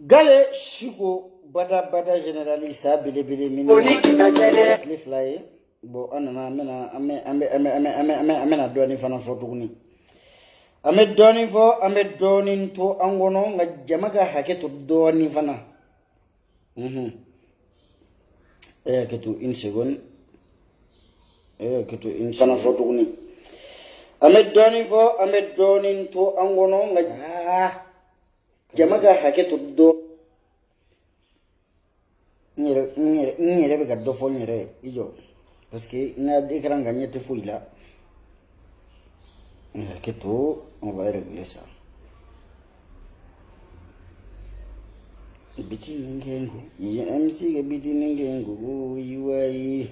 Gale Chico bada généraliste bele mina le fly bo anana amena doni fana fotuguni ame doni to angono nga jamaga haketo doni fana ketu une seconde ketu une fana fotuguni ame doni to angono nga jamaga haketo do nyere be gaddo fo nyere ijo parce que na d'écran gagné te fouille là que tout on va régler ça biti ningengo MC ke biti ningengo yiwai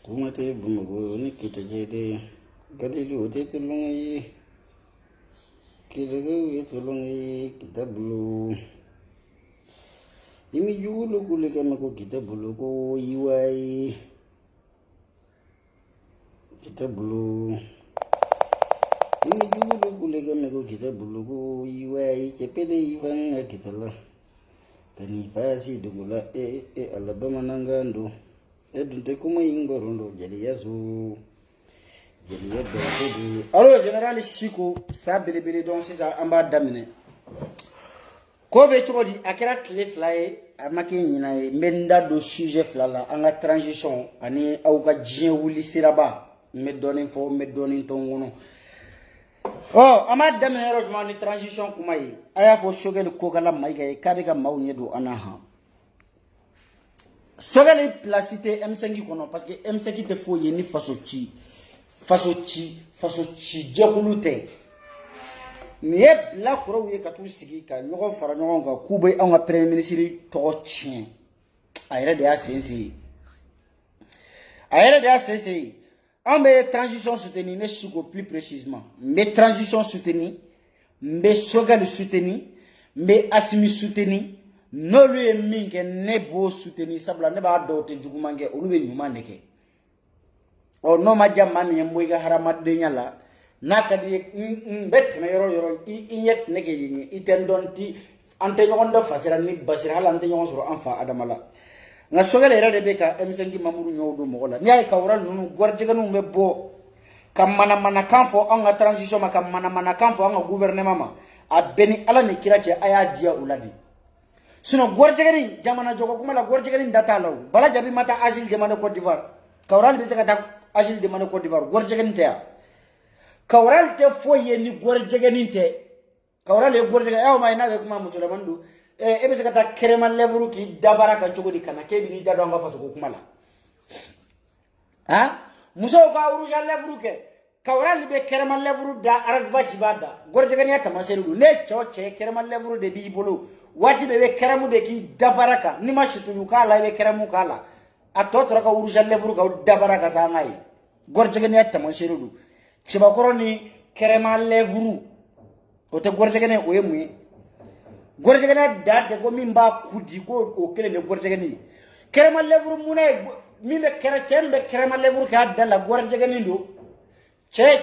kuma te bumugo ni kitajede gadeli ote telongi kidage telongi kitablu imi yulo kule kama ko kitablu ko yiwai kitablu imi yulo kule kama ko kitablu ko yiwai chepede ivanga kitala kani fasi dugula alabama nangando edunte kuma ingorondo jeli yasu jeli yado. Alors général Chico ça belebele donc c'est ça amba damine ko be chodi akira clé fly amaki nyina menda do sujet flala anga transition ani awga jien wuli siraba me doni tongono oh ama damine rojuma ni transition kuma yi aya fo shogel ko kala maiga kabe ka mawnyedo anaha sogale placité M5 kono parce que M5 te faut yeni faso ci jekulute ni la kuro ye katu sigi ka nyogo fara nyogo ga kubay an premier ministre to chien ayre de asensi en be transition soutenue ne chico plus précisément mais transition soutenue mais sogale soutenue mais asimi soutenue no lui minge ne bo soutenir sabla ne ba do te jugumange olu be nyuma neke o no ma jamma mi mboy ga harama de nyala nakadi bet me yoro inyet neke yini iten donti ante nyondo fasira ni basira hala ante nyondo soro anfa adamala nga sogale rade be ka M5 mamuru nyodo mogola ni ay kawral nunu gorjega nu mebbo kam mana kanfo anga transition ma kam mana kanfo anga gouvernement ma a beni ala ni kirache aya dia uladi sino gorjegani jamana jogo kuma la gorjegani data law bala jabi mata asile demande Côte d'Ivoire kawral be saka asile demande Côte d'Ivoire gorjegani te kawral te foye ni gorjegani te kawral e gorjegani aw may nawe kuma musulman du e be saka kerema levru ki dabara kan jogo di kana ke bi ni dado nga faso ko kuma la ha muso ka uruja levru ke kawral be kerema levru da arazba jibada gorjegani ya tamaseru ne choche kerema levru de bi bolo wati bebe keramu de ki dabaraka ni mashitu yukala be keramu kala atotora ka urusha levuru ka dabaraka sangai gorjegene yatta monshirudu chibakoro ni kerema levuru ote gorjegene oyemu gorjegene dade ko mimba kudi ko o kele ne gorjegene kerema levuru mune mimbe kerema levuru ka dalla gorjegene ndo che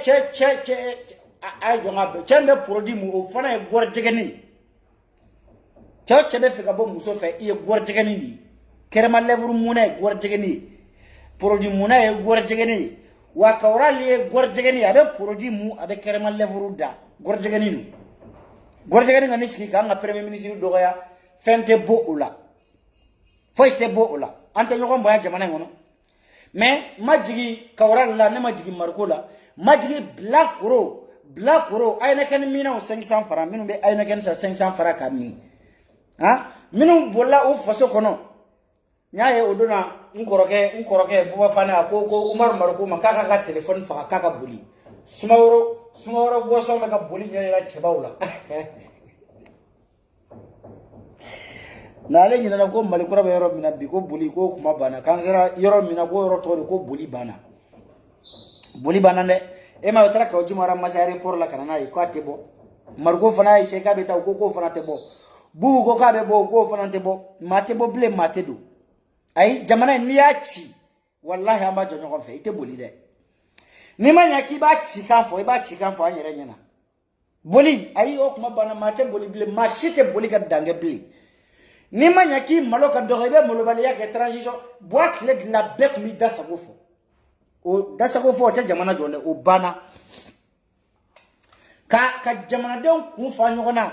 ay jonga be chembe produit mu o fana e gorjegene chebe fika bo muso fe iye gorjegani ni kerema levru muna e gorjegani produit muna e gorjegani wa kawral e gorjegani abe produit mu abe kerema levru da gorjegani nu gorjegani ngani ski ka nga premier ministre dogoya fente bo ola foite bo ola ante yogo mboya jamana ngono mais majigi kawral la ne majigi marko la majigi black ro ayna kan mina 500 francs minu be ayna kan 500 francs kami ha minu bolla o faso kono nyaaye odona nkoroke buba fana ko Umar Marko makaka ka telephone fa kaka buli sumawro bo so maka buli nyela chebawla na le nyina ko malikura be yoro mina bi ko buli ko kuma bana kansera yoro mina ko yoro to ko buli bana ne e ma wetara ka ojimara masari por la kana na ko atebo Marko fana yi sheka beta ko fana tebo bu ko ka be bo ko fanante bo mate bo ble mate do ay jamana ni yachi wallahi amba jonyo ko fe ite boli de ni ma nya ki ba chika fo an yere nyana boli ayi o kuma bana mate boli bile ma shite boli ka dange bile ni ma nya ki malo ka doxebe molo bali ya ke transition boîte le la bec mi da sagofo o da sagofo te jamana jonde o bana ka jamana den kun fa nyogona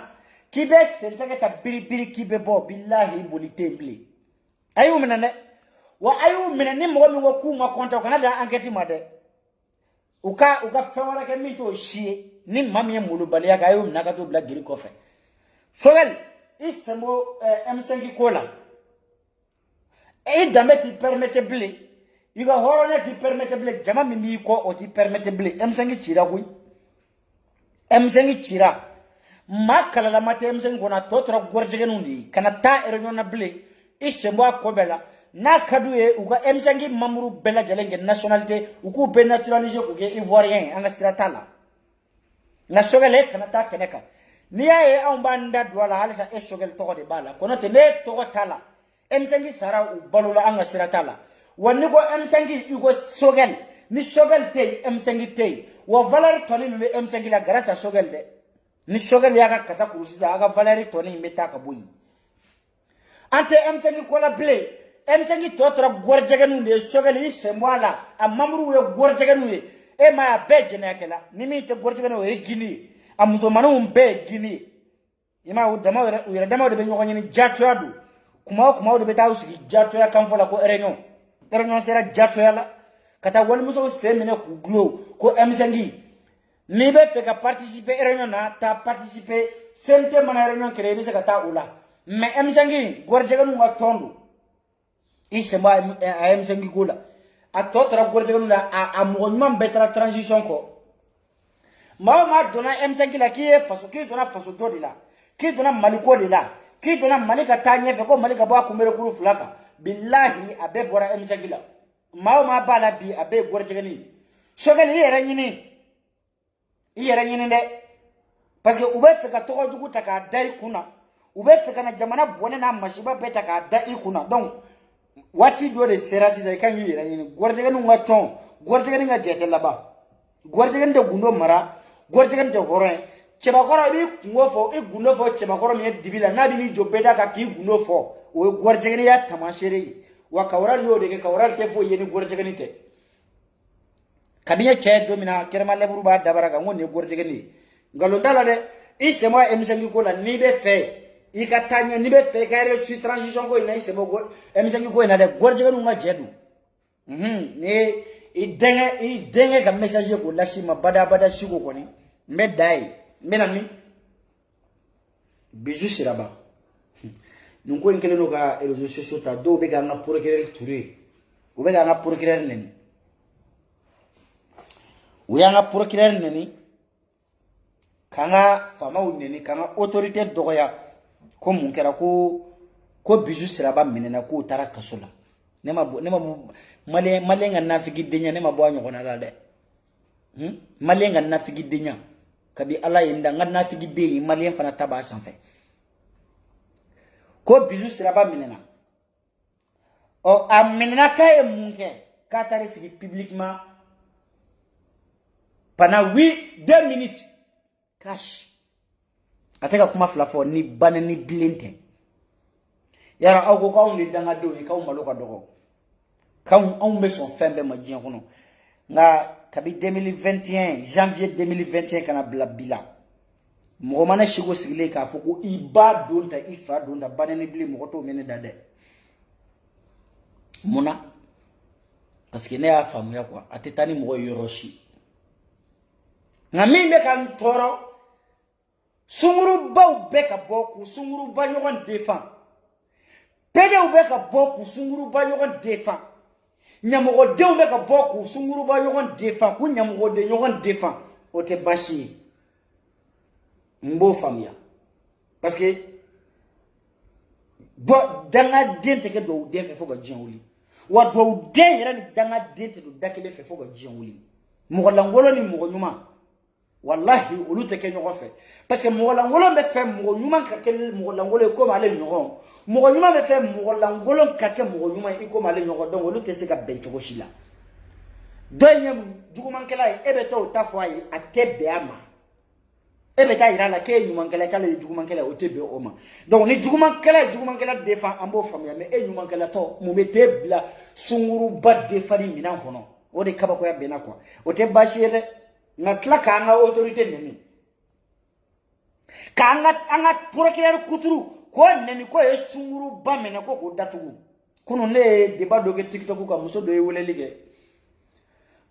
ki be senteke ta biri ki be bo billahi boli temble ayu menane wa ayu menane mo mi wo ku ma konta kana da enquête ma de uka fewara ke mi to shie ni mami mulu balia ga ayu naka to bla giri kofe sogel isemo M5 kola e dame ti permettable iga horone ti permettable jama mi ko o ti permettable M5 chira kui M5 chira makala la mate M5 kona totra gorjege nundi kana ta erenyo na ble isemo akobela na kadouye uga M5 mamuru bela jalenge nationalité uku be naturaliser ku ge ivoirien anga siratala na sogele kana ta keneka ni yae on banda douala halisa e sogel to de bala kono te ne to tala M5 sara u balula anga siratala wonni go M5 ugo sogel ni sogel te M5 te wa valeur toni me M5 la grâce à sogel de ni sogel yaga kasa kurusi aga valeur toni meta ka boyi ante M5 ko la blé M5 totra gorjeganu de sogeli semwala a mamru we gorjeganu e ma be jenakela nimi te gorjeganu e gini a musomanu be gini ima u dama de be nyoko nyini jatu yadu kuma de be taw sigi jatu ya kan fola ko erenyo sera jatu ya la kata wal muso semine ku glo ko M5 ni be fe ka participer erenyo na ta participer sente mana erenyo kere be se kata ula mais M5 gorjeganu wa tondu isema M5 kula a totra gorjeganu la a mo betra transition ko ma dona M5 la ki e faso ki dona faso jodi la ki dona maliko de la ki dona malika tanye fe ko malika ba kumere kuru flaka billahi abe bora M5 la ma bala bi abe gorjegani sogali yere nyini de parce que ube fe ka togo jugu ta ka dai kuna ube fe kana jamana bone na mashiba beta ka dai kuna donc wati do de sera sisa kan yira nyini gorjeganu ngaton gorjegani nga jete laba gorjegani de gundo mara gorjegani de horon cheba koro bi ngofo e gundo fo cheba koro mi dibila nabi ni jobeda ka ki gundo fo o gorjegani ya tamashere wa kawral yo de kawral te fo yeni gorjegani te kabiya che domina kerma leburu ba dabara ga ngone gorjegani ngalondala de isemo M5 ko la ni be fe ikatanya ni be fe kare si transition ko ina isemo go M5 ko ina de gorjeganu nga jedu ni idenge ka message ko lashima bada shigo ko ni medai menani biju siraba nunko inkele no ka réseaux sociaux ta do be ga na procureur touré o be ga na procureur neni o ya na procureur neni kanga fama neni kanga autorité dogoya ko mun kera ko biju siraba menena ko tara kasola nema malenga nafigi denya nema bo anyo kona la de malenga nafigi denya kabi ala yinda nga nafigi de malen fana taba sanfe ko biju siraba menena o amenena kay munke katare sigi publiquement pendant 2 minutes cash ateka kuma flafo ni bane ni blente yara ago ka on danga do ka on maloka dogo ka on me son fembe ma dien kono nga kabi 2021 janvier 2021 kana bila mo mana shigo sigile ka foko iba donta ifa donta bane ni bli mo to mene dade mona parce que ne a famu ya kwa atetani mo yoroshi nga mimbe kan toro sunguru ba beka boku sunguru ba yogon defend pede ubeka boku sunguru ba yogon defend nyamogo de ubeka boku sunguru ba yogon defend ku nyamogo de yogon defend o te bashi mbo famia parce que do danga dente ke do de fe foga jianwuli wa do de yera ni danga dente do dakele fe foga jianwuli mo langolo ni mo nyuma wallahi olu te ke ñogo fe parce que mo langolo be fe mo nyuma ka ke mo langolo ko ma le ñogo mo nyuma be fe mo langolo ka ke mo nyuma iko ma le ñogo donc olu te se ka ben chogo shila Deuxième jugumankela e be to ta fo ayi atebe ama e be ta ira la ke nyumankela kala jugumankela o tebe o ma donc ni jugumankela défend ambo famia mais e nyumankela to mu mete bla sunguru ba defani minan kono o de kaba ko ya bena quoi o te bashire na klaka nga autorité neni ka anga procureur kuturu ko neni ko e sunguru ba mena ko datugu kuno ne débat do ke TikTok ko muso do e wole lige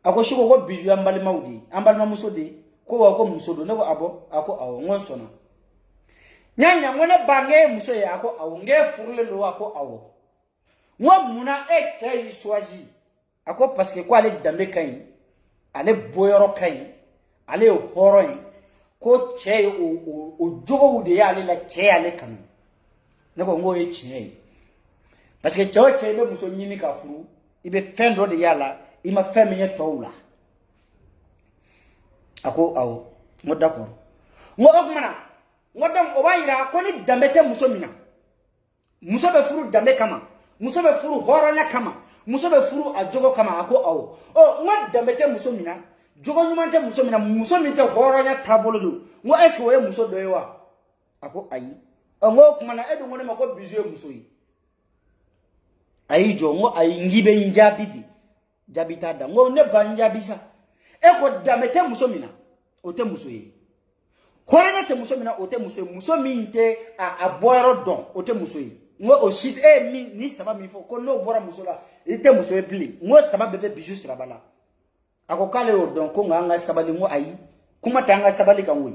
ako shiko ko biju ambali maudi ambali mamuso de ko wa ko muso do ne ko abo ako awo ngon sona nyanya ngone bange muso ya ako awo nge furule lo ako awo ngom muna e chai swaji ako parce que ko ale dambe kain ale boyoro kain ale horoin ko chai o jogo de ya ale la chai ale kan ne ko ngo e chai parce que chai be muso nyini ka furu ibe fendo de yala ima femme ye tawla ako awo mo d'accord mo okmana mo dam o bayira ko ni dambete muso mina muso be furu dambe kama muso be furu horonya kama muso be furu ajogo kama ako awo o mo dambete muso mina jogo nyumante muso mina muso minte horonya tabolo do mo eske wo muso do yewa ako ayi ngo okmana edo ngone mako bizu muso yi ayi jo ngo ayi ngibe njabidi jabita da ngo ne banja bisa e ko damete muso mina o te muso yi korena te muso mina o te muso minte a boyro don o te muso yi ngo o shit e mi ni saba mi fo ko no bora muso la e te muso e pli ngo saba bebe biju sirabala ako kale o don ko nga sabali ngo ayi kuma tanga sabali kan wi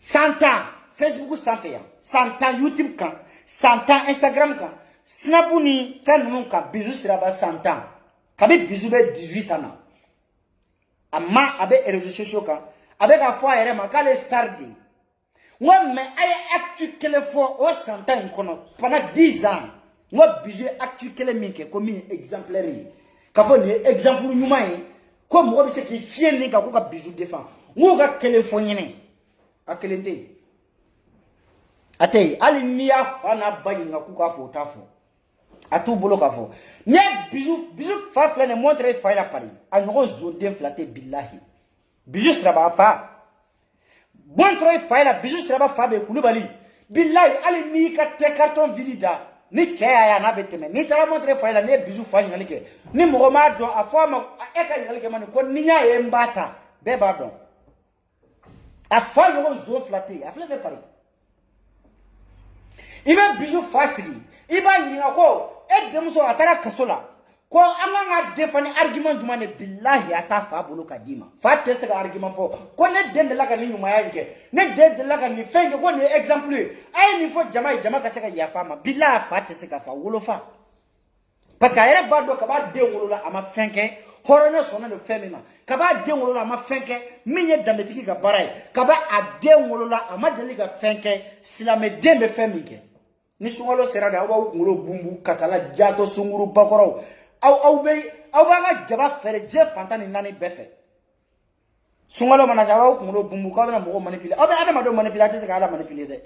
100 ans Facebook ça fait 100 ans YouTube kan 100 ans Instagram kan Snapu ni fan nun ka bizu siraba 100 ans. Kabi bizu be 18 ans. Amma abe réseaux sociaux kan abe ka fo ayere ma kale star di. Moi mais ay actu kele fo o 100 ans kono pendant 10 ans. Moi bizu actu kele minke comme exemplaire. Ka fo ni exemple nyuma yi ko mo be se ki fie ni ka ko ka bizu défend. Ngo ka kele fo nyine. Akelende. Ate ali niya fana bagi nga kuka fo tafo. Atu bolo ka fo. Ne bizu fa flane montre fa la pari. Anyo zonde flaté billahi. Bizu sraba fa. Montre fa la bizu sraba fa be kulubali. Billahi ali ni ka te carton vidida. Ni kaya ya na beteme. Ni tara montre fa la ne bizu fa nyalike. Ni mo ma don afo ma e ka nyalike man ko ni nya e mbata. Be ba don. Afa yo zo flaté. Afle ne pari. Ibe bizu fasili iba yinga ko e demso atara kasola ko amanga defani argument jumane billahi atafa bulu kadima fatte se argument fo ko ne dende la kan ni nyuma yanke ne dende la kan ni fenge ko ne exemple ay ni fo jama ka se ka yafama billahi fatte se ka fa wolofa parce que ayere bado ka ba de wolola ama fenke horonya sona de femina ka ba de wolola ama fenke minye dametiki ka barai ka ba ade wolola ama deli ka fenke silame dembe femike ni sungalo sera da awu ngolo bumbu kakala jato sunguru bakoro aw ba ga jaba fere je fantani nani befe sungalo mana jawa ngolo bumbu ka na mo manipuler aw be adama do manipuler te se ka adama manipuler de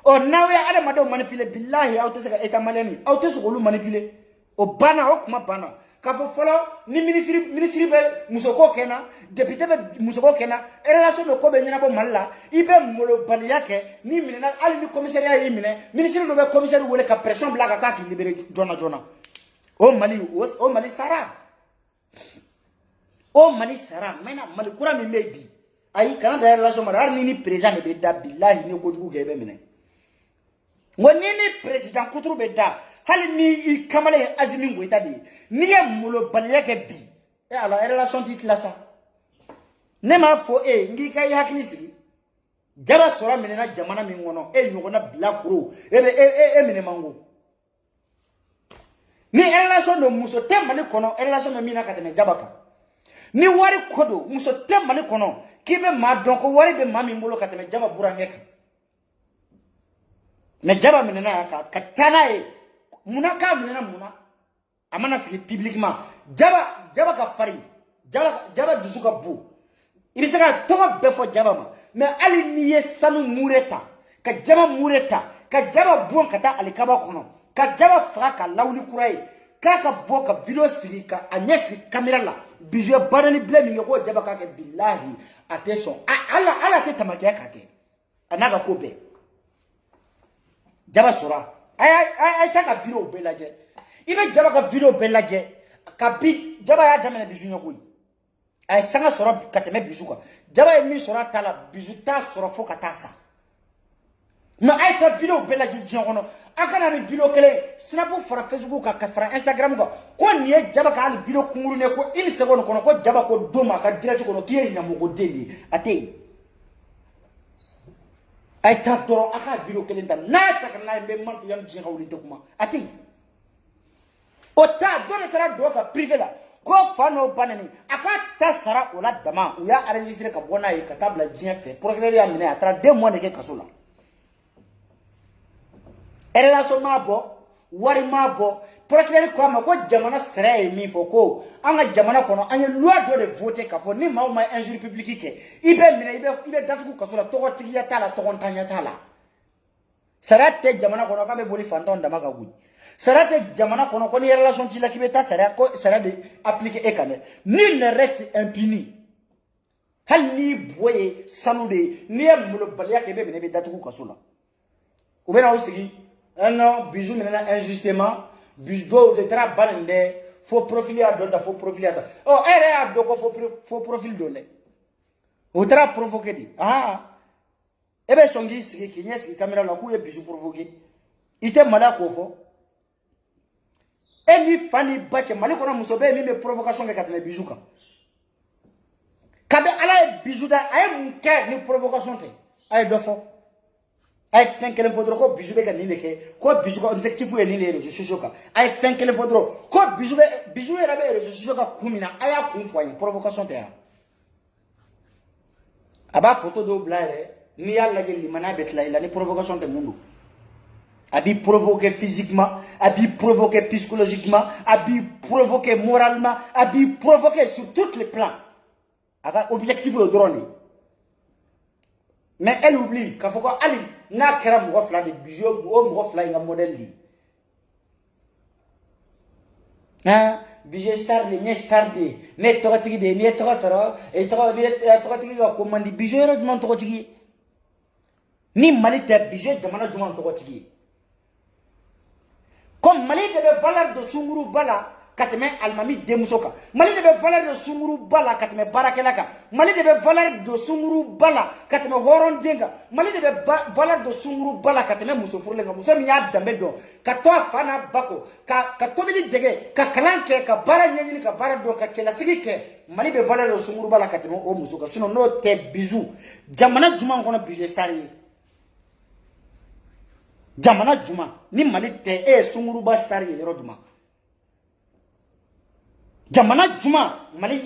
o nawe adama do manipuler billahi aw te se ka eta maleni aw te se ko lu manipuler o bana o kuma bana ka fo folo ni ministre be musoko kena député be musoko kena relation de ko be nyina bo malla ibe molo baliya ke ni minena ali ni commissariat yi mine ministre do be commissaire wole ka pression blaga ka ki libérer jona o mali sara mena mali kura mi mebi ayi kana da relation mara ni président be da billahi ni ko jugu gebe mine ngoni ni président kuturu be da hali ni kamale azimi ngoita di ni ye mulo baliya ke bi e ala relation ti klasa ne ma fo ngi kay hakini sigi jara sora minena jamana mi ngono nyogona bila kuro mine mango ni relation no muso temali kono relation no mina kateme jabaka ni wari kodo muso temali kono kibe ma donko wari be mami mbolo kateme jaba burangeka me jaba minena ka tana muna ka minena muna amana fi publiquement jaba ka fari jaba dusuka bu ibisaka toga befo jaba ma me ali niye sanu mureta ka jaba mureta ka jaba bon kata alikaba kono ka jaba fra ka lawli kurai kaka boka video siri ka anyesi caméra la bizu banani blame ngeko jaba ka ke billahi attention ala te tamakia ka ke anaka kobe jaba sura ay ta ka video belaje ibe jaba ka video belaje ka bi jaba ya damene bizu ngeko ay sanga sura kateme bizu ko jaba e mi sura tala bizu ta sura fo ka ta sa mais ay ta video belaje jongono akana ni video kele snapu fara Facebook ka fara Instagram ko ni jaba ka al video kunguru ne ko il seconde kono ko jaba ko doma ka direct kono kiye nyamo go deli ate ay ta toro aka video kele nda na ta kana be mantu yam jinga wuli dokuma ate o ta do ne tara do ka privé la ko fano banani aka ta sara o la dama o ya enregistrer ka bona yi ka tabla jien fait procureur ya mine atra 2 mois ne ke kasola relation ma bo wari ma bo procureur ko ma ko jamana sere mi foko anga jamana kono anya loi do de voter ka fo ni ma o ma injure publique ke ibe mine ibe datu ko kasola to ko tigiya tala to ko tanya tala sarate jamana kono ka be boli fanton dama ka gudi sarate jamana kono ko ni relation ti la kibeta sara ko sara de appliquer ekane nul ne reste impuni hal ni boye sanude ni amulo balia ke be mine be datu ko kasola ou bien aussi non bisou maintenant injustement bisou de tra banende faux profil à donner faux profil à oh er do ko faux profil donner o tra provoquer di ebe songi sigi kinyesi caméra la ku e bisou provoquer ite mala ko fo eni fani bache mali kono musobe mi me provocation ke katene bisou kan kabe ala e bisou da ay mun ke ni provocation te ay do fo ay fen kelen fodro ko bisu be kan ni leke ko bisu ko objectif e ni les réseaux sociaux ka ay fen kelen fodro ko bisu era be réseaux sociaux ka kumina aya kun foyin provocation te aba photo do blaire ni yalla gel limana betla ila ni provocation te mundu abi provoquer physiquement abi provoquer psychologiquement abi provoquer moralement abi provoquer sur tous les plans aga objectif e drone. Mais elle oublie qu'il faut qu'elle n'a qu'à me refler des bijoux ou me refler un modèle. Hein? Bijoux star, les star de, net tortigi de, net torasara, et tortigi comme dit bijoux du monde tortigi. Ni malite bijoux du monde tortigi. Comme malite de valeur de sunguru bala. Kateme almami demusoka mali de be valeur de sunguru bala kateme barakelaka mali de be valeur de sunguru bala kateme horon denga mali de be valeur de sunguru bala kateme muso furlenga muso mi ya dambe do ka to fana bako ka tobili dege ka kalanke ka bara nyenyini ka bara do ka kela sigike mali be valeur de sunguru bala kateme o muso ka sino no te bizu jamana juma kono bizu stari jamana juma ni mali te sunguru ba stari yero juma jamana juma mali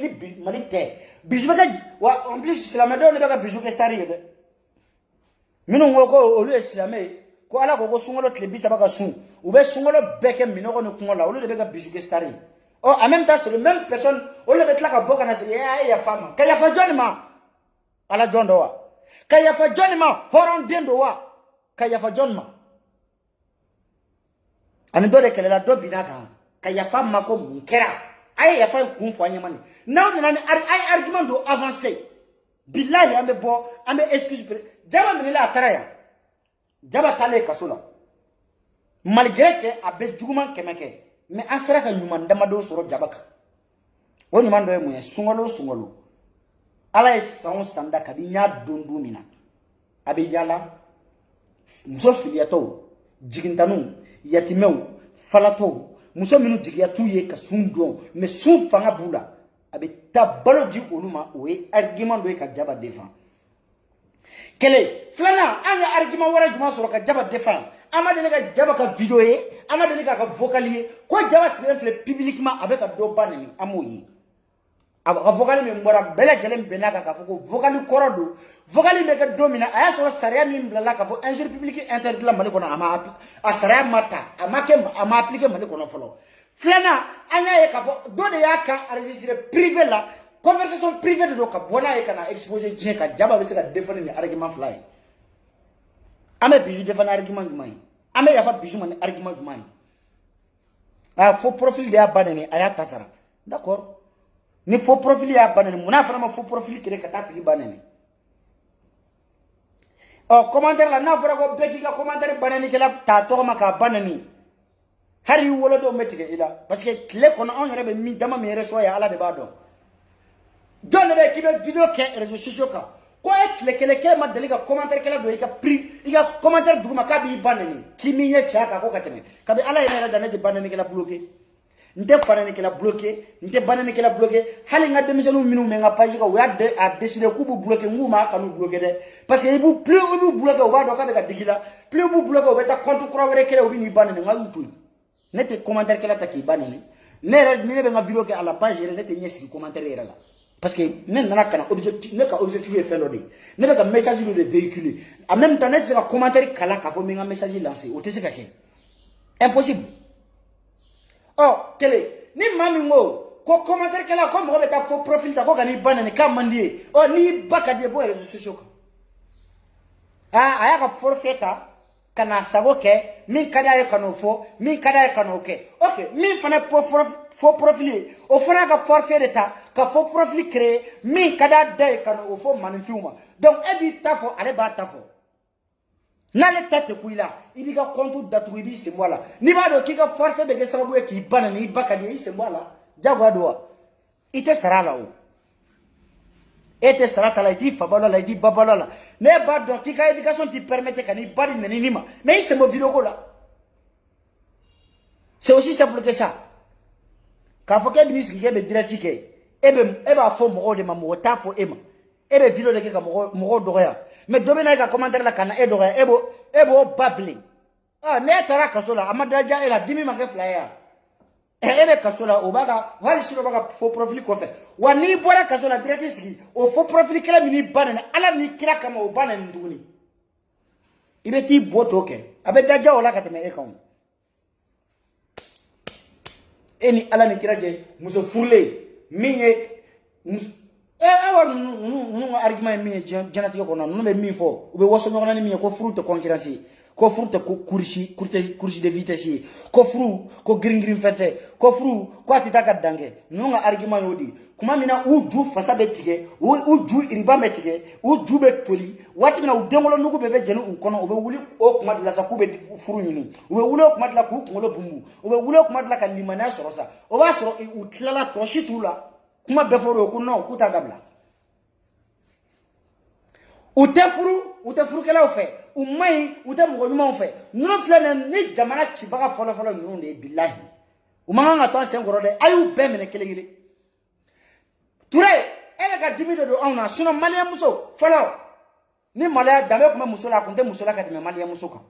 te bisu beka wa en plus islamé do ne beka bisu ke stari de minu ngoko olu islamé ko ala ko sungolo tle bisa baka sun ou be sungolo beke minoko ne kungola olu de beka bisu ke stari oh en même temps c'est le même personne olu betla ka boka na ya fama ka ya fa jonima ala jondo wa ka ya fa jonima horon dendo wa ka ya fa jonma ani do de kele la do binaka ka ya fama ko munkera ay ya fa kun fo anyamani now de nani ay argument do avancer billahi ambe bo ambe excuse jaba minila ataraya jaba tale kasola malgré que abe juguman kemeke mais asara ka nyuma ndama do soro jabaka o nyuma ndo emu sungolo ala esaon sanda kabinya dondu mina abe yala muso filiato jigintanu yatimew falato muso minu jigiya tuye ka sundo mais sun fanga bula abe tabalo di oluma oye argument do ka jaba defend kele flana anga argument wara juma soro ka jaba defend ama de ka jaba ka video ye ama de ka vocal ye ko jaba silenfle publiquement avec ka do banani amoyi aba vocal me mbora bela gelem benaka ka foko vocal korodo vocal me ka domina aya so saria mi mbla ka fo injure publique interdit la mali kono ama a saria mata ama appliquer mali kono folo flana anya ye ka fo do de yaka enregistrer privé la conversation privée de do ka bona ye kana exposer jien ka jaba be se ka défendre ni argument fly ame biju défendre argument du mai ame ya fa biju man argument du mai Ah, faux profil de abanani aya tasara. D'accord. Ni faux profil ya abanani muna fana ma faux profil kire ka tatigi banani. Oh, commentaire la na fara ko beki ka commentaire banani kala ta to ma ka banani. Hari wolo do metige ila parce que clé kono on yere be mi dama mi yere so ya ala de bado. John be ki be video ke réseaux sociaux ka. Ko e clé kele ke ma deli ka commentaire kala do ka pri ika commentaire duguma ka bi banani. Kimi ye chaka ko kateme. Ka be ala yere da ne de banani kala bloquer. Nte banani kala bloquer, nte banani kala bloquer. Hali nga demisenu minu me nga page ka wa de a décider ku bu bloquer nguma ka nu bloquer de. Parce que ibu plus ibu bloquer o ba do ka be ka digila. Plus ibu bloquer o beta compte croix were kele o bi ni banani nga yutu. Nete commentaire kala ta ki banani. Ne be nga video ke à la page nete nyesi commentaire era la. Parce que ne nana kana objectif ne ka objectif e fait l'ode. Ne be ka message de véhiculer. En même temps net se ka commentaire kala ka fo me nga message lancer. O te se ka ke. Impossible. Oh, kele ni mami ngo ko commentaire kala ko mo be ta faux profil ta ko ka ni banani ka mandie. Oh ni baka de bo réseaux sociaux. Ah, aya ka forfaita kana sago ke min kada ye kano fo min kada ye kano ke. OK, min fana faux profil o fana ka forfait de ta ka faux profil créer min kada de kano o fo manifiuma. Donc e bi ta fo ale ba ta fo. N'ale tête kuila ibi ka compte datu ibi c'est moi là ni ba do ki ka forfait be ke sababu e ki banani ibaka de c'est moi là jagwa do ite sarala o ete sarata la di fabala la di babala la ne ba do ki ka éducation ti permettre ka ni bari nani ma mais c'est mon vidéo là c'est aussi simple que ça ka fo ke ministre ki be direct ke ebe ba fo mo de ma mo ta fo ema ebe vidéo de ke ka mo do ya mais domina ka commentaire la kana e do ya ebo babbling ah ne tara kasola amadaja ela dimi ma ke flyer ebe kasola obaga wali shiro baga faux profil ko fe wani bora kasola direct ski o faux profil kala mini banana ala ni kira kama o banana nduni ibe ti boto ke abe daja ola ka teme e kan eni ala ni kira je muso furle minye awar nu argument mi janati ko non be mi fo ube woso ngona ni mi ko fruit de concurrence ko fruit de course de vitesse ko fruit ko green fete ko fruit ko atita ka dange nu nga argument yodi kuma mina uju fasabe tige uju iriba metige uju be toli wati mina udengolo nugo bebe jenu ukono ube wuli o kuma de la sakube furu nyini ube wuli o kuma de la ku ngolo bumbu ube wuli o kuma de la ka limana sorosa o ba soro utlala to shitula kuma beforo ko non kuta gabla utefuru kala ofe umai utemugo nyuma ofe nuno flana ni jamana chibaga folo nuno de billahi umanga ngato sengoro de ayu bemene kelengile ture ele ka dimido do ona suno malia muso folo ni malia dame kuma muso la kunte muso la ka dime malia muso ka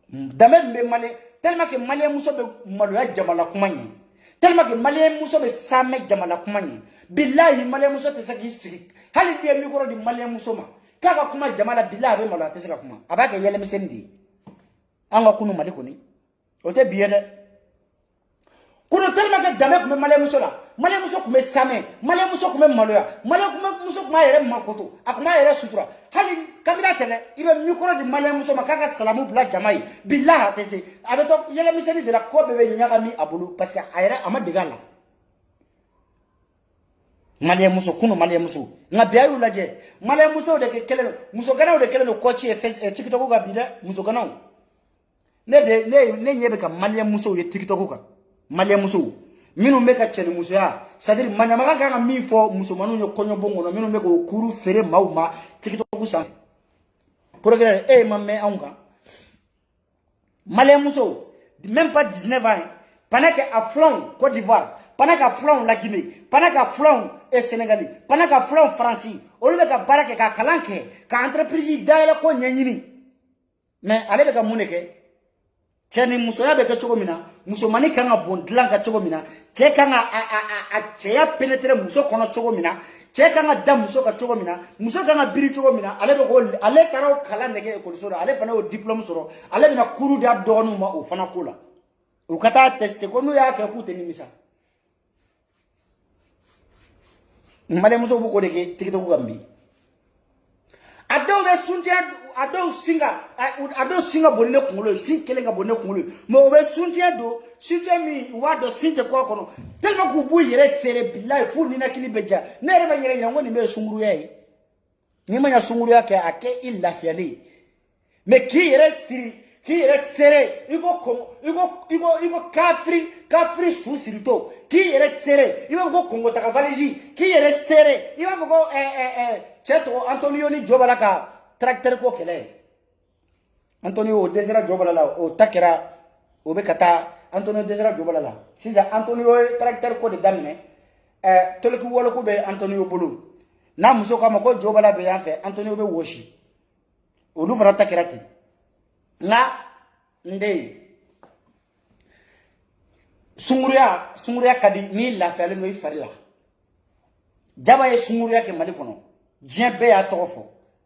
dame be malia tellement que malia muso be maluya jamala kuma nyi tellement que malien muso be same jamala kuma nyi billahi malien muso te saki sigi hali bi micro di malien muso ma kaka kuma jamala billahi be mala te saka kuma abaka yele mesendi anga kunu maliko ni o te biene kuno tellement que dame kuma malien muso kuma same malien muso kuma maloya malien muso kuma yere makoto akuma yere sutura hali kamera tele ibe micro di malien muso ma kaka salamu bla jamai billahi te se abeto yele mesendi de la ko bebe nyaga mi abulu parce que ayere amadegala malien muso kuno malien muso nga biayu laje malien muso de kelelo muso gana de kelelo coach e TikTok ga bida muso gana ne nyebe ka malien muso ye TikTok ga malien muso minu meka chene muso ya c'est-à-dire manyama ga mi fo muso manu nyo konyo bongo no minu meko kuru fere mauma TikTok sa programme mamme aunga malien muso même pas 19 ans pendant que à Flon Côte d'Ivoire pendant qu'à Flon la Guinée pendant qu'à Flon et Sénégalais pendant qu'à Flon France au lieu de ka barake ka kalanke ka entreprise daala ko nyanyini mais ale be ka muneke cheni muso ya be ka chogomina muso mani kanga bondlan ka chogomina che kanga a che ya penetre muso kono chogomina che kanga da muso ka chogomina muso kanga biri chogomina ale be ko ale karaw kala nege ko soro ale fana o diplôme soro ale bina kuru da donu ma o fana kola o kata teste ko nu ya ke ku teni misa male muso bu ko de ke TikTok gambi ado be sunti ado singa bonne kungolo sin kelenga bonne kungolo mo be suntia do suntia mi wa do sinte ko kono tellement ku bu yere sere billahi fu ni na kili beja ne re ba yere yango ni me sunguru yayi ni manya sunguru yake ake illa fiali me ki yere siri ki yere sere igo kafri su sirito ki yere sere igo go kongo taka valisi ki yere sere igo go cheto Antonio ni jobalaka tracteur ko kele Antonio o desera jobala la o takera o be kata Antonio desera jobala la sisa Antonio tracteur ko de damine tole ku wolo ko be Antonio bulu na muso ko ko jobala be yanfe Antonio be woshi o lu fara takera ti nga ndey sunguria kadi ni la fele no ifari jaba ye sunguria ke mali kono jembe ya tofo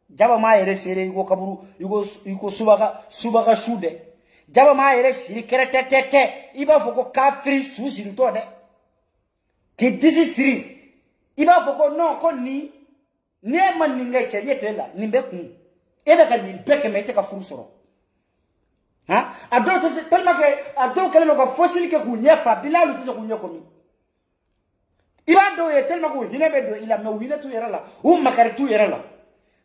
jaba ma yere sere yugo kaburu yugo subaga shude jaba ma yere siri keretete iba foko kafri susiri to de ke disi siri iba foko no ko ni ne man ninga cheyete la nimbe kun ebe ka ni beke mete ka furu soro ha ado to tellement que ado kele no ka fossile ke ku nyefa bilalu to ku nyekomi iba do ye tellement que hinebe do ila me hine tu yera la makari tu yera la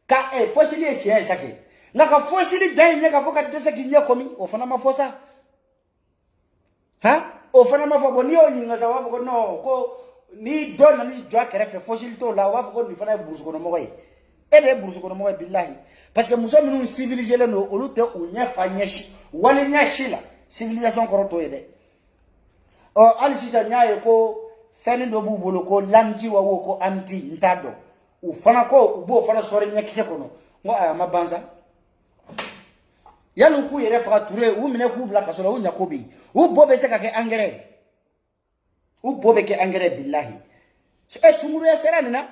ka fossile e chie sake na ka fossile dai nye ka foka dese ki nyekomi o fana mafosa ha o fana mafo boni o yinga sa wa ko no ko ni don na ni jwa kere fe fossile to la wa ko ni fana burusu ko no mo koy ele burusu ko no mo koy billahi parce que muso minnu civilisé le no olu te o nyefa nyeshi wali nyeshi la civilisation koroto yede o ali sisa nyaaye ko feni do bu bolo ko lanji wa wo ko anti ntado u fana ko ubo fana sore nyakise kono ngo aya mabanza yanu ku yere fa touré u mine ku bla kasola u nyakobi u bobe se ka ke engrais u bobe ke engrais billahi so e sumuru ya serani na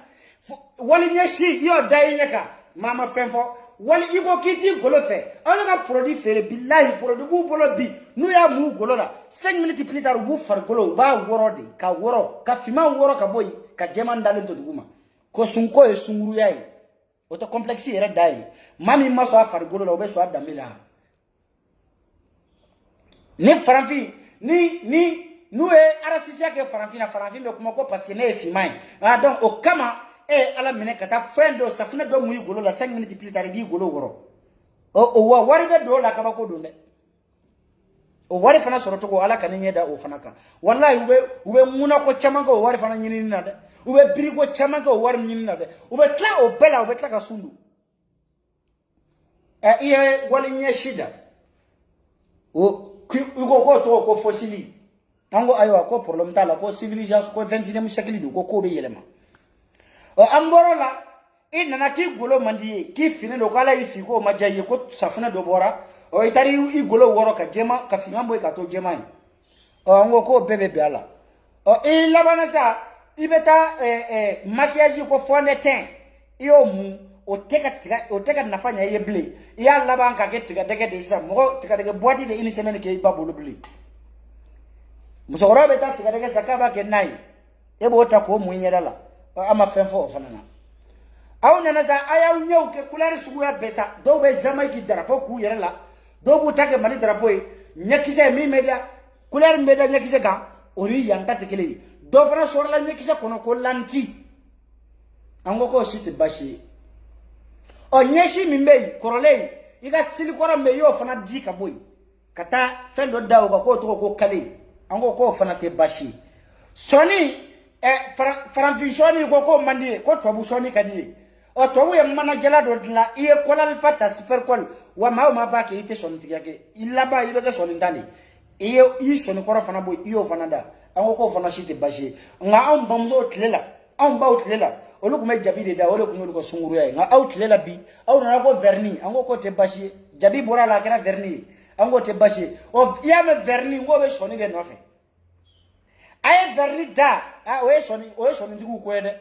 wali nyeshi yo dai nyaka mama fenfo wali iko kiti golo fe on ka produit fere billahi produit bu bolo bi nu ya mu golo la 5 minutes plus tard bu far golo ba woro de ka woro ka fima woro ka boy ka jeman dalen to duguma ko sunko e sunguru yayi auto complexe era dai mami ma so far golo la o be so adamila ni faranfi ni nu e arasisia ke faranfi me kuma ko parce que ne e fimai donc o kama ala mine kata fendo safina do muy golo la 5 minutes plus tard di golo woro o wari be do la kaba ko do ne o wari fana soro to ko ala kan nyeda o fana ka wallahi ube muna ko chama ko wari fana nyini na de ube biri ko chama ko wari nyini na de ube tla o bela ube tla ka sundu iye wali nye shida o ko to ko fossili tango ayo ko problème tala ko civilisation ko 21e siècle do ko be yelema amborola inana ki golo mandi ki fine do kala ifi ko majaye ko safuna do bora o itari i golo woro ka jema ka fingambo ka to jema ngo ko bebe biala e labana sa ibeta maquillage ko fond teint iyo mu o teka nafanya ye ble ya laban ka ke tiga dege de isa mo tiga dege boîte de une semaine ke ba bolo ble musoro beta tiga dege sakaba ke nai e bo ta ko munyera la ama fenfo fanana aw nana sa ayaw ñew ke couleur suguya besa do be zamay ki drapeau ku yere la do bu take mali drapeau yi ñekise mi media couleur media ñekise ga ori yanta te kele do fana sor la ñekise kono ko lanti ango ko site bashi o ñeshi mi mbey korolei iga silikora me yo fana di ka boy kata fendo dawo ko to ko kale ango ko fana te bashi soni faranfishoni ko mandi ko to bushoni kadi o to we manajala do la iye kolal fata super kol wa ma ba ke ite soni tigake illa ba ibe ke soni ndani iye yi soni ko fana boy iyo fana da ango ko fana shite bashi nga am bamzo tlela am ba tlela o lu kuma jabide da o lu kunyo ko sunguru ya nga out tlela bi au na ko verni ango ko te bashi jabi bora la kera verni ango te bashi o ya me verni ngo be soni de nofe ay verni da o soni ndigu ko ede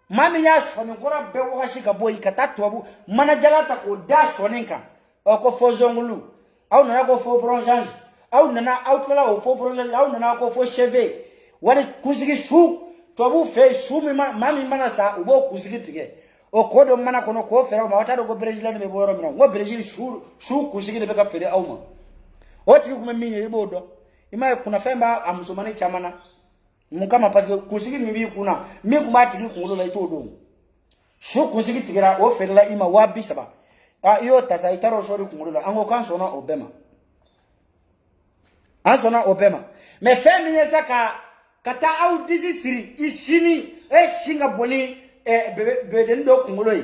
mami ya soni ngora be wo hashika boy kata tobu mana jalata ko da soni kan o ko fo zongulu au na ko fo bronzage au na outla o fo bronzage au na ko fo cheve wale kusigi shu tobu fe shu mami mana sa ubo kusigi tige o ko do mana kono ko fere ma wata do go Brésil ne be boro mina ngo Brésil shu kusigi de be ka fere awma o ti kuma minye ibo do ima kuna femba amusomani chamana mukama parce que kusigi mi kuna mi kuma tigi kungulo la ito do shu kusigi tigira o fere la ima wabi saba a iyo tasa itaro shori kungulo la ango kan sona obema an sona obema me femi yesa kata au disi siri ishini shinga boni beden do kungulo yi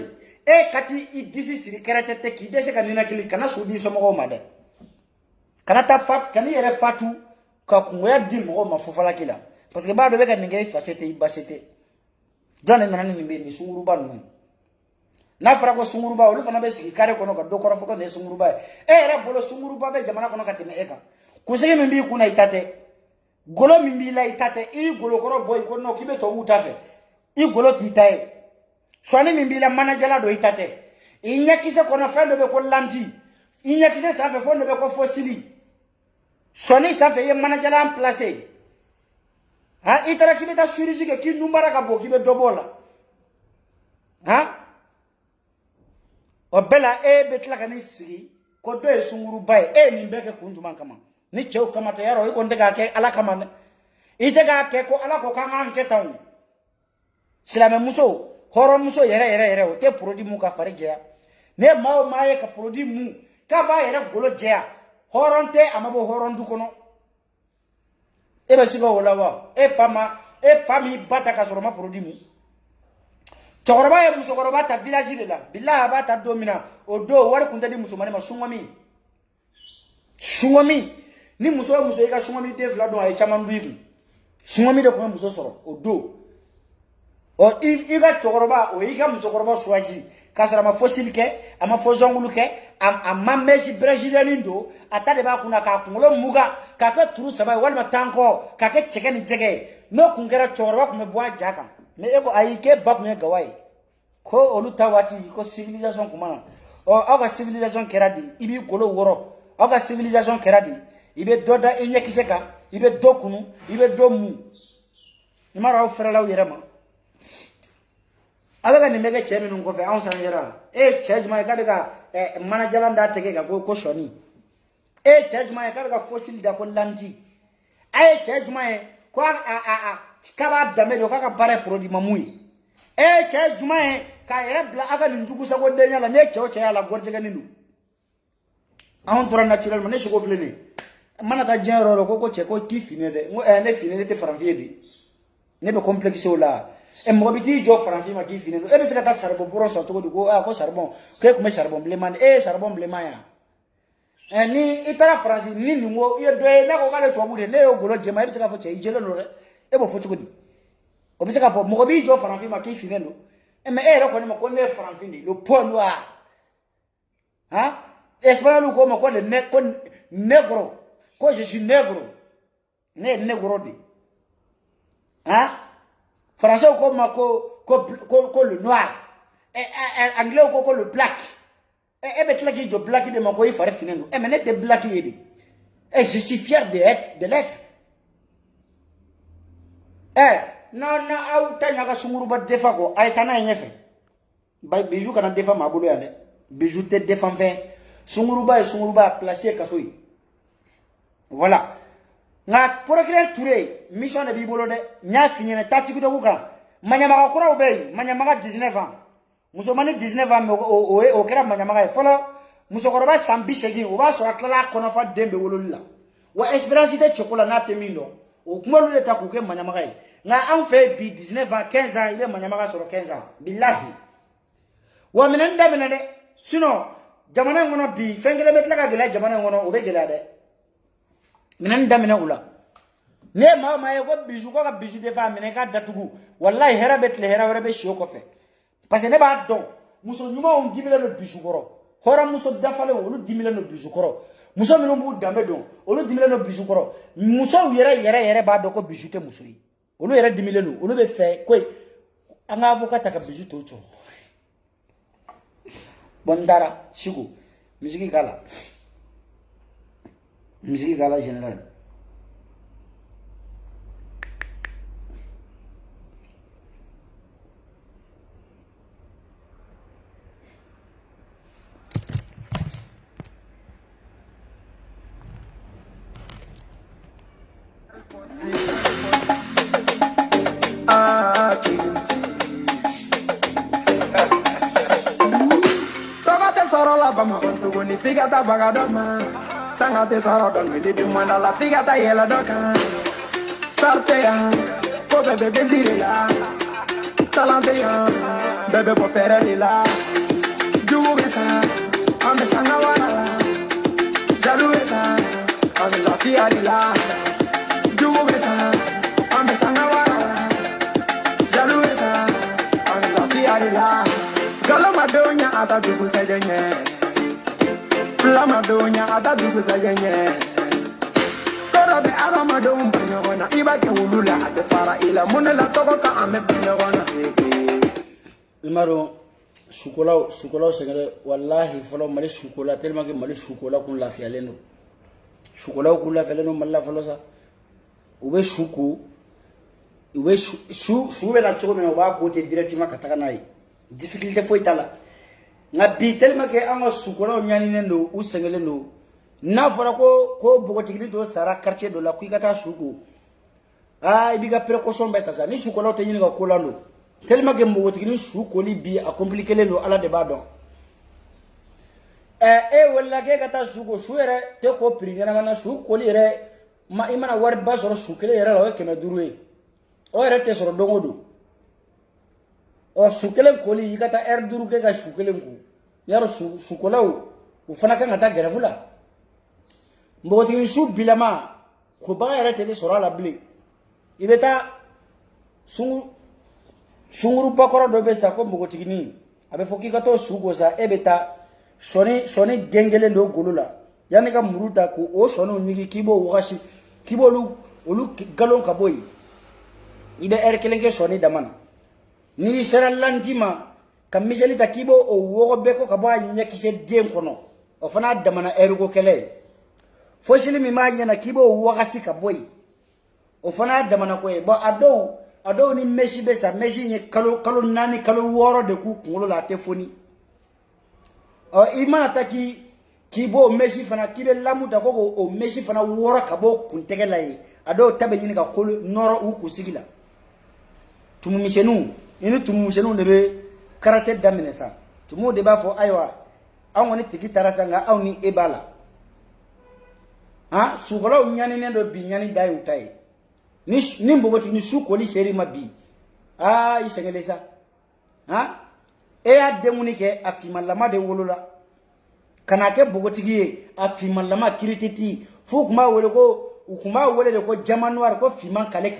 kati I disi siri karatete ki dese kanina kili kana sudi so mo ma de kana ta fat kana yere fatu ka kungoya di mo ma fofala kila parce que ba do be ka ninge facete ibasete jone nanani nimbe ni sunguruba no na fara ko sunguruba olu fana be sigi kare kono ka do koro foko ne sunguruba era bolo sunguruba be jamana kono ka teme eka kusigi mimbi kuna itate golo mimbi la itate I golo koro boy ko no kibe to utafe I golo titae swani mimbi la manajala do itate inyakise kono fendo be ko lanti inyakise safe fondo be ko fosili swani safe ye manajala en place ha itara kibe ta suriji ke ki numbara ka bo kibe dobola ha obela betla ka ni sigi ko do sunguru bay ni mbeke kunjuma kama ni cheu kama to yaro iko ndega ke ala kama ne itega ke ko ala ko kama nke tawu silame muso horo muso yere o te produit mu ka farije ne mawo maye ka produit mu ka ba yere golo jeya horonte amabo horondu kono be sigo wala wa fami bata ka soroma produit mu tokoroba ye muso koroba ta village de la billahi ba ta domina o do wari kunta di muso mane ma sungwami ni muso ika sungwami de vla do ay chaman bigu sungwami de ko muso soro o do o iga tokoroba o iga muso koroba swaji kasara ma fosil ke ama fozongulu ke amma meji brazilian do atade ba kuna ka kungulo muga ka ka turu sabai walma tanko ka ke chekeni jege no kungera tokoroba kuma bwa jaka me eko ayike bakunye gawai ko oluta wati ko civilisation kumana o aga civilisation keradi ibi golo woro aga civilisation keradi ibe doda enyekiseka ibe dokunu ibe domu imara ofera law yerema abaga ni mege chemi nungo fe ansa yera charge ma ka daga manager nda tege ga ko shoni charge ma ka daga fossil da ko lanti charge ma ko kaba damedo kaka bare produit mamui che jumae ka yera bla aga ninjugu sago denya la ne chewo cheya la gorje ga nindu awon tora natural man ne shigo flene mana ta jenro ko che ko ki fine de ne fine te franfie de ne be complexe ola mo biti jo franfie ma ki fine do be se ka ta sarbo boron so to ko ko charbon ke kuma charbon bleman charbon bleman ya ni itara franci ni ngo ye do na ko kale to bude ne yo golo jema be se ka fo che ijelo no re bo fo chukudi obisaka fo mo bi jo franfi ma ki fine no ro ko ni mo ko ne franfi ni lo polo espagnol ko mo ko le negro ko je suis negro negro di français ko ma ko le noir anglais ko le black be tlaki jo black de mo ko ifare fine no me ne de black yedi je suis fier de l'être na au tanya ka sunguru ba defa ko ay tana nyefe bay bijou kana defa mabulo ya de bijou te defa fait sunguru ba placer ka soyi voilà nga procureur Touré mission de bibolo de nya finyene tati kudo kuka manyama ka kura ubey manyama ka 19 ans musomani 19 ans o kera manyama ka folo musokoroba sambi shegi o ba so atla kono fa dembe wololila wa espérance de chocolat na temindo o kuma lu ta ku ke manyama ka nga an fait bi 19 ans 15 ans ibe manyama ka soro 15 ans billahi wa minanda minade sino jamana ngono bi fengele metla ka gela jamana ngono o be gela de minanda minula ne ma ye ko biju ko ka biju de fa mine ka datugu wallahi hera betle hera wara be shio ko fe parce que ne ba don muso nyuma on dimile no biju koro hora muso dafale wolu dimile no biju koro muso minun bu dambe don olu dimile no biju koro muso yere ba do ko biju te muso yi olu yere dimile no olu be fe ko anga avocat ka biju to cho bondara sigo musique gala général ni figata bagadoma sangate sarodon mi di manda la figata yela doka sarteya ko bebe désiré la talenteya bebe bo fereli la jugu besa ame sanga wala la jaloux besa ame la fiari la jugu besa ame sanga wala la jaloux besa ame la fiari la galama donya ata jugu sejenye lama donya ata jugu sejenye korobe alama don banyona ibake wulula ate para ila munela toko ka ame banyona ilmaro sukola sengere wallahi folo mali sukola tellement que mali sukola kun la fialeno sukola kun la fialeno malla folo sa ube suku ube su be la chogo me ba ko te directement kataka nai difficulté foi tala nga bi tellement que anga sukola nyani nendo u sengele no na fora ko bogotigi do sara quartier do la kuikata suku ibiga précaution beta sa ni sukola te yini ga kolando tellement que bogotigi sukoli bi a compliquer le ala de badon wala ke kata suko suere te ko prignana mana sukoli re ma imana war ba soro sukele re la ke me durwe o re te soro dongodo o sukele koli yikata duru ke ga sukele ku yaro sukolaw u fana kan ta garafula mbogotigi su bilama ko ba yara tele soro la bli ibeta sunguru bakoro do be sa ko mbogotigi ni abe foki ka to sugo sa ebeta soni gengele ndo golula yani ka muruta ko o sono nyigi kibo washi kibo olu galon ka boy ide kelenge soni damana ni sera landima kam miseli ta kibo o wogo be ko ka ba nyakise den kono o fana damana ergo kele foshili mi ma nyana kibo wagasi ka boy o fana damana ko e bo ado ni meshi be sa meshi ni kalo nani kalo woro de ku ngolo la tefoni o imana taki kibo meshi fana kibe lamu da ko o meshi fana woro ka bo kuntegela yi ado tabe ni ka kolo noro u kusigila tumu mishenu de be karate damine sa tumu de ba fo aywa an woni tigi tarasa nga aw ni ebala sukola nyani nendo bi nyani dai utai ni mbogoti ni sukoli seri mabi isengele sa demuni ke afimalama de wolola kana ke bogotigi afimalama kirititi fu kuma wole de ko jamanoir ko fiman kale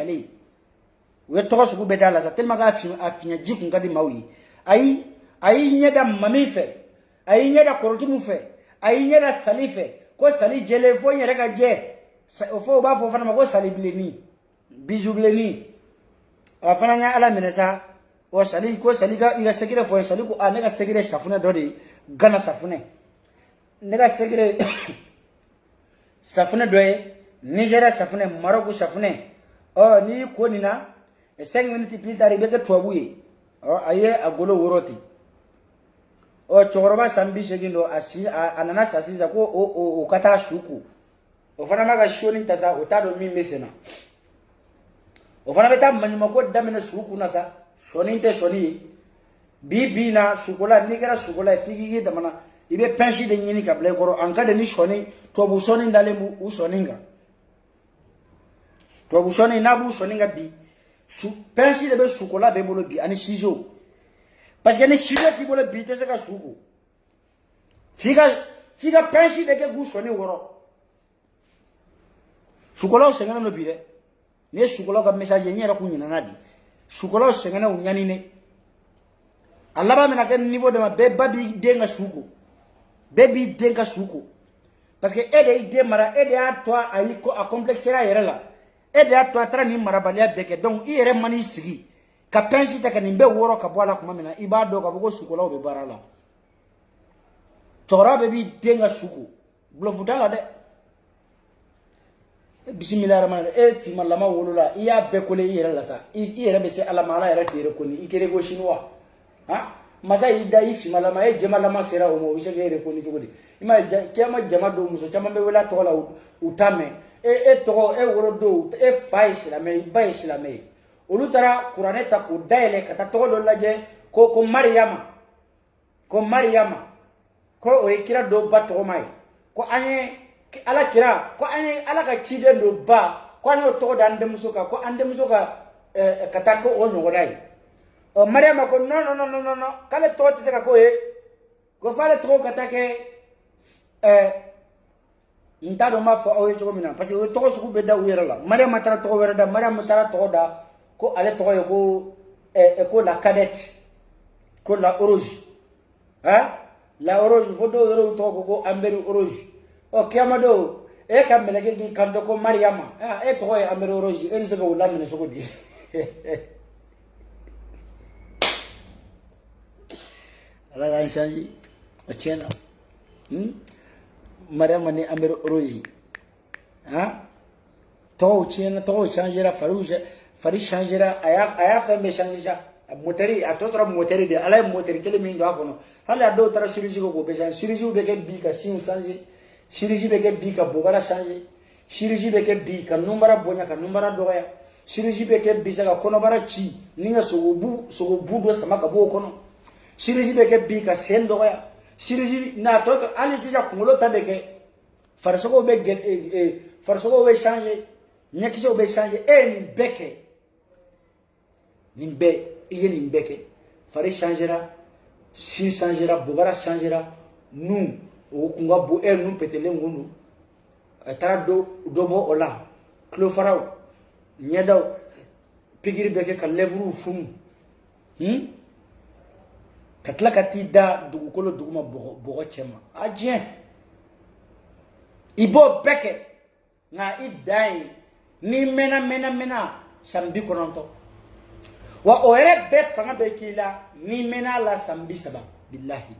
we to su be dala sa tellement ga afinya jikun kadi mawi ayi nyeda mamife ayi nyeda korotumu fe ayi nyeda salife ko sali jele fo nyere ka je fo ba fo fana ko sali bleni bijou bleni afana nya ala menesa o sali ko sali ga iga segire fo sali ko anega segire safune dodi gana safune nega segire safune doye Nigeria safune Maroc safune ni ko nina 5 minutes plus tard be ke tobuye aye agolo woroti choroba sambi segindo anana sasiza ko o kata shuku o fana maga shoni taza otado mi mesena o fana beta manyuma ko damena shuku nasa shoni bibi na shukola nikera shukola figi da mana ibe penshi de nyini ka ble koro anka de ni shoni to bu shoni ndale mu u shoninga to bu shoni na bu shoninga bi penshi de be shukola be bolo bi ani shijo parce que ni shijo ki bolo bi te se ka shuku figa penshi de ke gu shoni woro shukola o sengana no bi de ne shukola ka message nyera ku nyina nadi shukola o sengana unyani ne alaba mena ke niveau de ma be babi denga shuku bebi denga shuku parce que ede ide mara ede a toi ayi ko a complexera yere la ede a toi tra ni marabalia beke donc yere mani sigi ka pensi ta kan be woro ka bola kuma mena ibado ka bugo shukola be barala tora bebi denga shuku blofuta la de bismillah rahman fi malama wolula iya be ko le yere la sa yere be se ala mala yere tere ko ni ikere go shinwa masa ida ifi malama jemalama sera o mo wisegere ko ni jogodi ima kema jama do muso chama be wala to la utame to woro do fa islamé ba islamé olutara qur'aneta ko daile kata to do laje ko maryama ko o kira do ba to mai ko anye ala kira ko anye ala ka chide do ba ko anye to da ande musoka ko ande musoka katako o nyogo dai o mariama ko no kale to tse ka ko ko fale to katake ntado ma fo o to mina parce que o to su be da wera la mariama tara to wera da mariama tara to da ko ale to ko la cadette ko la orange hein la orange vodo yoro to ko amberi orange o kiamado kamele ke kando ko mariama to amberi orange en se ko lamine so ko di ala ga changi achena mariama ni amberi orange to chena to changera fari changera aya fa me changera moteri atotra moteri de ala moteri kele min do akono hala do tara chirurgie ko be chirurgie be ke bi ka sin changer chirurgie be ke bi ka bobara changer chirurgie be ke bi ka numara bonya ka numara doya chirurgie be ke bi sa ka kono bara chi ninga so bu do sama ka bo kono chirurgie be ke bi ka sen doya chirurgie na toto ali si ja kungolo tabeke farso be farso be changer nyakiso be changer ni beke nimbe iye nimbeke fari changera sin changera bobara changera nu o kunga bo nu petele ngunu tara do mo ola clofaraw nyedaw pigiri beke ka levru fum katla katida dugu kolo duguma bogo chema ajien ibo beke na idai ni mena sambi kononto wa ore be fanga be kila ni mena la sambi saba billahi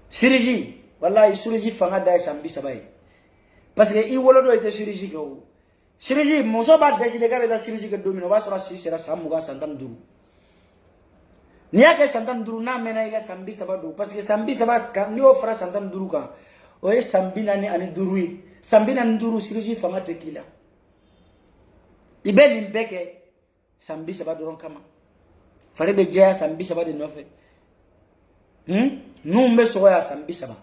siriji wallahi siriji fanga da sambi saba parce que i wolo do ite siriji ko siriji moso ba décider ka be da siriji ke domino ba sura si sera samuga santan duru ni yake santan duru na mena ila sambi saba do parce que sambi saba ka ni o fra santan duru ka o e sambi nani ani duru sambi nani duru siriji fanga te kila ibe limbeke sambi saba doron kama fare be jaya sambi saba de nofe numbe soya sambi saba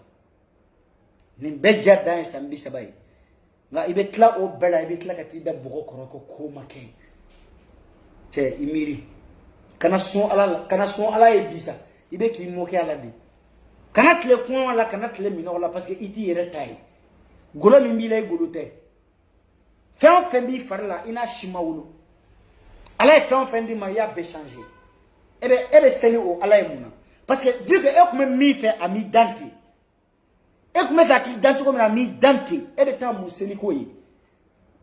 nin be jada sambi saba la ibe tla o bela ibe tla katida bugo koroko ko make che imiri kana son ala e bisa ibe ki moke ala de kana tle ko ala kana tle mino ala parce que iti yere tay golo mi mi lay golo te fe bi farla ina shimawulu ala est en fin de ma ya be changer ebe seni o ala e muna parce que vu que e kuma mi fait ami dante e kuma fait ki dante ko mi dante ebe ta mu seni ko yi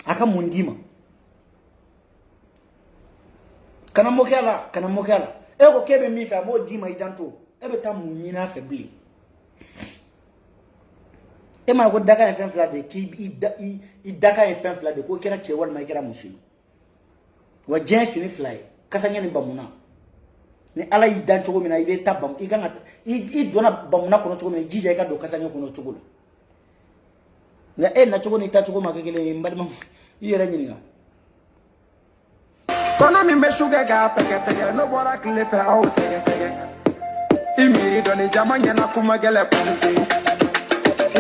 aka mundima kana mokala e ko kebe mi fait mo dima idanto ebe ta mu nyina fe bli e ma ko daga en fin flade ki i daga en fin flade ko kera chewal ma kera musu wa jen fini fly kasanya ni bamuna ni ala yi dan chogo mina ibe tabam iganga i dona bamuna kono chogo mina jija ka do kasanya kono chogo na na chogo ni ta chogo makekele mbali mam yere nyinga kono mi meshuga ga peke no bora klefe au sege imi doni jamanya na kuma gele ponte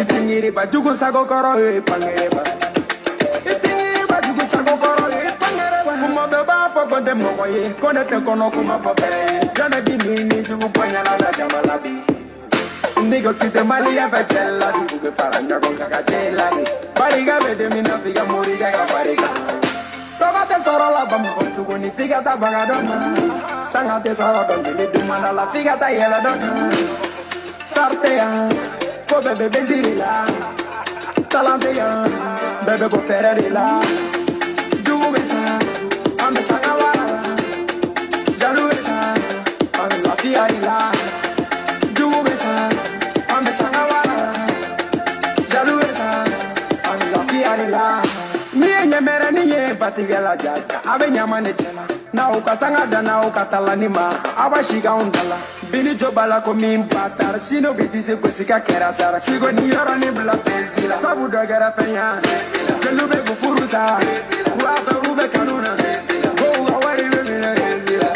itingiri bajugo sago koro e pangeba itingiri bajugo sago koro e kuma beba fo gonde moye kono te kono kuma fo be jana bi ni jugo ponya la jamala bi ndigo kite mali ya fetela bi ke paranya ko ka tela bi bariga be de mina figa moriga ya bariga toba te soro la bam ko tugo ni figa ta bagadona sanga te soro don ni dumana la figa ta yela don sarte ya ko bebe bezirila talante ya bebe ko ferere la dugo besa ame sanga wala jalu besa ame la fiarila dugo besa ame sanga wala jalu besa ame la fiarila mi nyemere ni ye batigela jaja abe nyamane tela na ukasanga dana ukatala nima abashiga undala bini jobala ko min patar sino bitise ko sika kera sara sigo ni yoro ni bla pezila sabu dogara fenya jelube go furusa wa berube kanuna go awari be mina ezila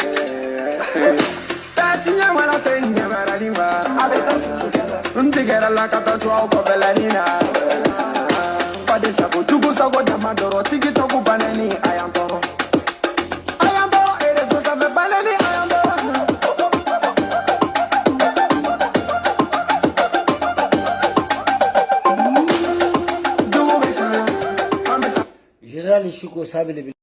tatinya mala senya baraliwa abe tasu unde kɛra la ka taa to aw kɔfɛlanin na faden sago jugu sago dama dɔrɔn tigi tɔgɔ banɛni a y'an tɔɔrɔ réseau sanfɛ banɛni a y'an tɔɔrɔ Général Chiko Sabele